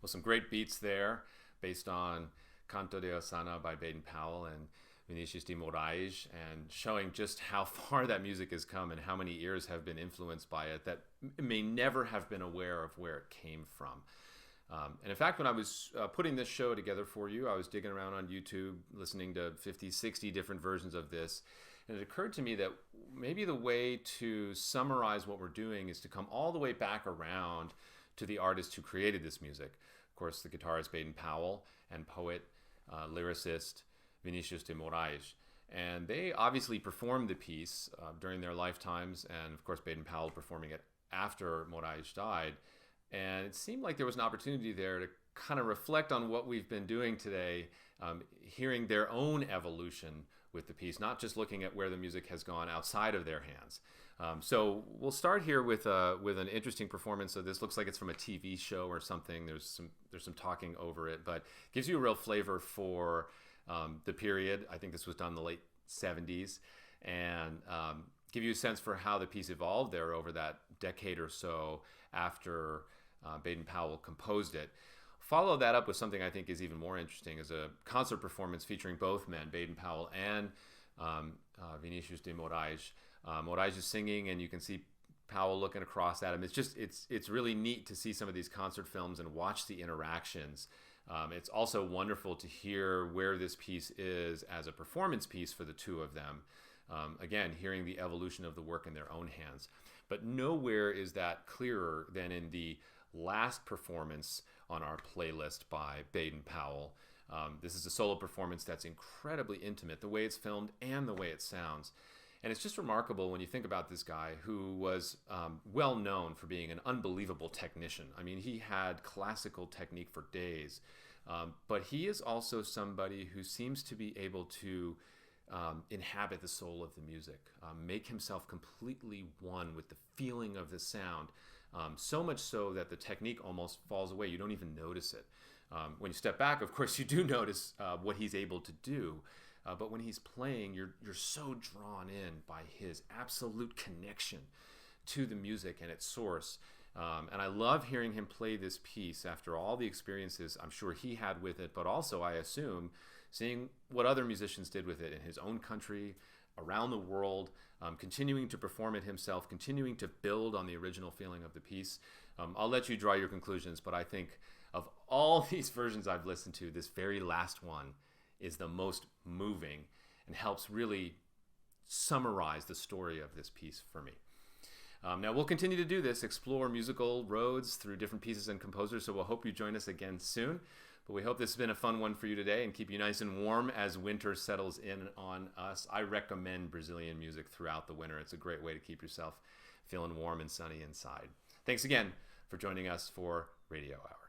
Well, some great beats there based on Canto de Ossanha by Baden Powell and Vinícius de Moraes, and showing just how far that music has come and how many ears have been influenced by it that may never have been aware of where it came from. And in fact, when I was putting this show together for you, I was digging around on YouTube, listening to 50, 60 different versions of this. And it occurred to me that maybe the way to summarize what we're doing is to come all the way back around to the artist who created this music. Of course, the guitarist Baden Powell and poet, lyricist Vinícius de Moraes. And they obviously performed the piece during their lifetimes, and of course Baden Powell performing it after Moraes died. And it seemed like there was an opportunity there to kind of reflect on what we've been doing today, hearing their own evolution with the piece, not just looking at where the music has gone outside of their hands. So we'll start here with an interesting performance. So this looks like it's from a TV show or something. There's some talking over it, but gives you a real flavor for the period. I think this was done in the late 70s, and give you a sense for how the piece evolved there over that decade or so after Baden Powell composed it. Follow that up with something I think is even more interesting, is a concert performance featuring both men, Baden Powell and Vinícius de Moraes. Moraes is singing, and you can see Powell looking across at him. It's really neat to see some of these concert films and watch the interactions. It's also wonderful to hear where this piece is as a performance piece for the two of them. Again, hearing the evolution of the work in their own hands. But nowhere is that clearer than in the last performance on our playlist by Baden Powell. This is a solo performance that's incredibly intimate, the way it's filmed and the way it sounds. And it's just remarkable when you think about this guy who was well known for being an unbelievable technician. I mean, he had classical technique for days, but he is also somebody who seems to be able to inhabit the soul of the music, make himself completely one with the feeling of the sound, so much so that the technique almost falls away. You don't even notice it. When you step back, of course, you do notice what he's able to do. But when he's playing, you're so drawn in by his absolute connection to the music and its source. And I love hearing him play this piece after all the experiences I'm sure he had with it, but also, I assume, seeing what other musicians did with it in his own country, around the world, continuing to perform it himself, continuing to build on the original feeling of the piece. I'll let you draw your conclusions, but I think of all these versions I've listened to, this very last one is the most moving and helps really summarize the story of this piece for me. Now, we'll continue to do this, explore musical roads through different pieces and composers, so we'll hope you join us again soon. But we hope this has been a fun one for you today and keep you nice and warm as winter settles in on us. I recommend Brazilian music throughout the winter. It's a great way to keep yourself feeling warm and sunny inside. Thanks again for joining us for Radio Hour.